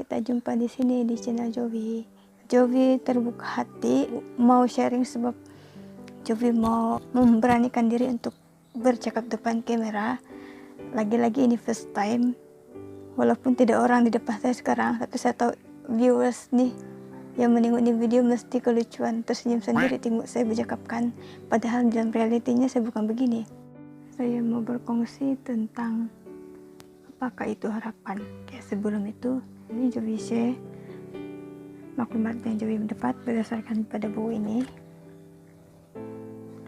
kita jumpa di sini di channel Jovi. Jovi terbuka hati mau sharing sebab Jovi mau memberanikan diri untuk bercakap depan kamera. Lagi-lagi ini first time. Walaupun tidak orang di depan saya sekarang, tapi saya tahu viewers nih yang menengok ini video mesti kelucuan, tersenyum sendiri tengok saya bercakapkan. Padahal dalam realitinya saya bukan begini. Saya mau berkongsi tentang apakah itu harapan. Sebelum itu, ini Jovi share maklumat yang Jovi mendapat berdasarkan pada buku ini.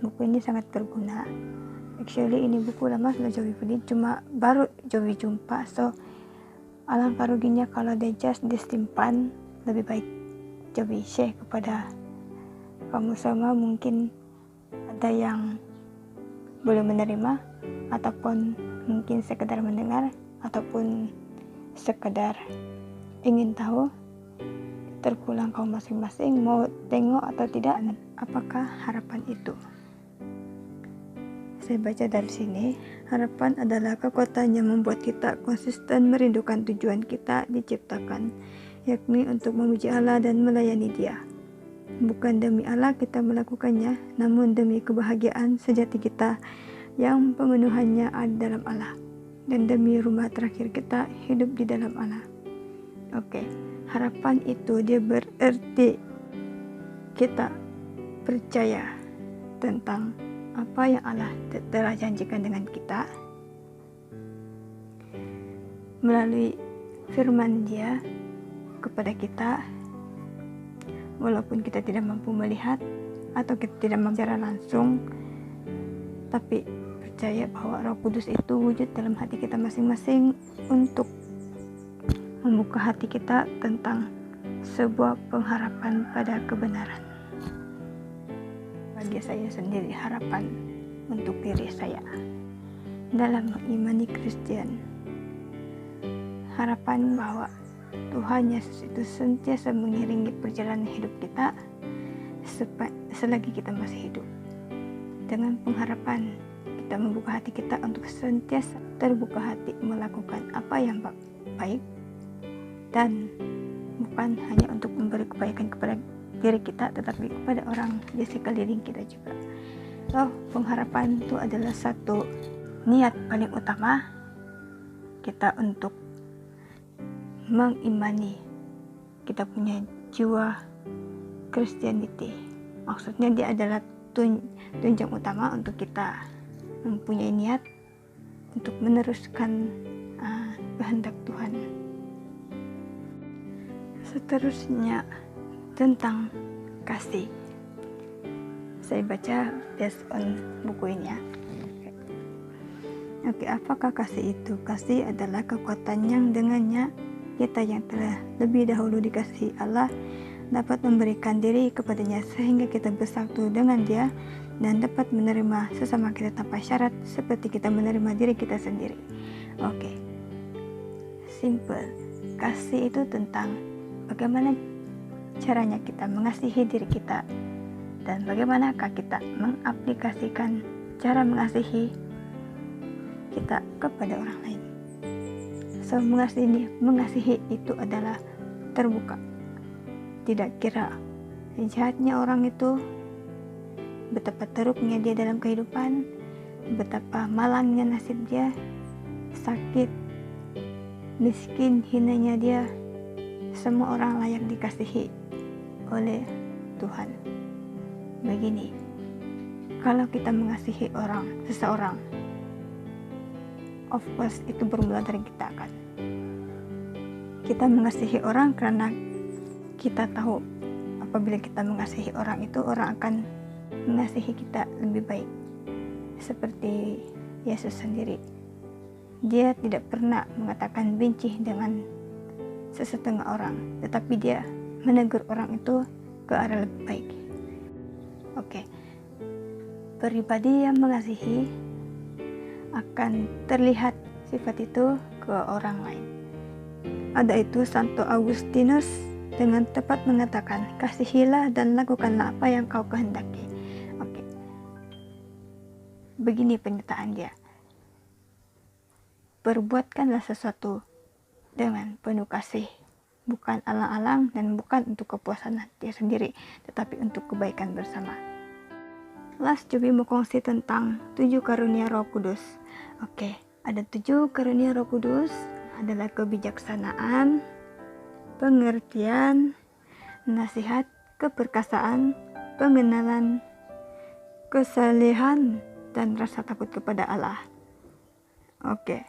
Buku ini sangat berguna. Actually ini buku lama sudah Jovi beli, cuma baru Jovi jumpa. So alangkah ruginya kalau dia just disimpan. Lebih baik Jovi share kepada kamu semua. Mungkin ada yang belum menerima, ataupun mungkin sekedar mendengar, ataupun sekedar ingin tahu terpulang kaum masing-masing mau tengok atau tidak apakah harapan itu. Saya baca dari sini, harapan adalah kekuatan yang membuat kita konsisten merindukan tujuan kita diciptakan, yakni untuk memuji Allah dan melayani Dia. Bukan demi Allah kita melakukannya, namun demi kebahagiaan sejati kita yang pemenuhannya ada dalam Allah, dan demi rumah terakhir kita hidup di dalam Allah. Oke, harapan itu dia berarti kita percaya tentang apa yang Allah telah janjikan dengan kita melalui firman Dia kepada kita, walaupun kita tidak mampu melihat atau kita tidak mampu secara langsung, tapi percaya bahwa Roh Kudus itu wujud dalam hati kita masing-masing untuk membuka hati kita tentang sebuah pengharapan pada kebenaran. Bagi saya sendiri, harapan untuk diri saya dalam mengimani Kristen, harapan bahwa Tuhan Yesus itu sentiasa mengiringi perjalanan hidup kita selagi kita masih hidup. Dengan pengharapan kita membuka hati kita untuk senantiasa terbuka hati melakukan apa yang baik, dan bukan hanya untuk memberi kebaikan kepada diri kita, tetapi kepada orang di sekeliling kita juga. So, pengharapan itu adalah satu niat paling utama kita untuk mengimani kita punya jiwa Christianity. Maksudnya dia adalah tunjang utama untuk kita mempunyai niat untuk meneruskan kehendak Tuhan. Seterusnya tentang kasih. Saya baca based on buku ini ya. Oke, apakah kasih itu? Kasih adalah kekuatan yang dengannya kita yang telah lebih dahulu dikasihi Allah dapat memberikan diri kepadanya sehingga kita bersatu dengan Dia dan dapat menerima sesama kita tanpa syarat seperti kita menerima diri kita sendiri. Oke, simple. Kasih itu tentang bagaimana caranya kita mengasihi diri kita dan bagaimanakah kita mengaplikasikan cara mengasihi kita kepada orang lain. So, mengasihi itu adalah terbuka. Tidak kira jahatnya orang itu, betapa teruknya dia dalam kehidupan, betapa malangnya nasib dia, sakit, miskin, hinanya dia, semua orang layak dikasihi oleh Tuhan. Begini, kalau kita mengasihi seseorang, of course itu bermula dari kita kan. Kita mengasihi orang karena kita tahu apabila kita mengasihi orang itu, orang akan mengasihi kita lebih baik. Seperti Yesus sendiri, Dia tidak pernah mengatakan benci dengan sesetengah orang, tetapi Dia menegur orang itu ke arah lebih baik. Oke, pribadi yang mengasihi akan terlihat sifat itu ke orang lain. Ada itu Santo Agustinus dengan tepat mengatakan, kasihilah dan lakukanlah apa yang kau kehendaki. Oke, begini pernyataan dia, perbuatkanlah sesuatu dengan penuh kasih bukan alang-alang dan bukan untuk kepuasan dia sendiri, tetapi untuk kebaikan bersama. Last Jubi mau kongsi tentang 7 karunia Roh Kudus. Oke, ada 7 karunia Roh Kudus, adalah kebijaksanaan, pengertian, nasihat, keperkasaan, pengenalan, kesalehan, dan rasa takut kepada Allah. Oke,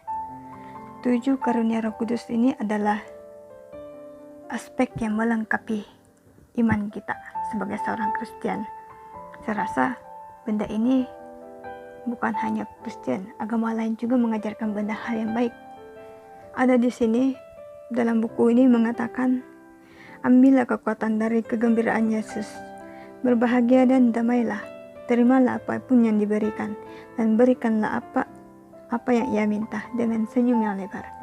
7 karunia Roh Kudus ini adalah aspek yang melengkapi iman kita sebagai seorang Kristen. Saya rasa benda ini bukan hanya Kristen, agama lain juga mengajarkan benda hal yang baik. Ada di sini dalam buku ini mengatakan, ambillah kekuatan dari kegembiraan Yesus, berbahagia dan damailah, terimalah apapun yang diberikan, dan berikanlah apa yang ia minta dengan senyum yang lebar.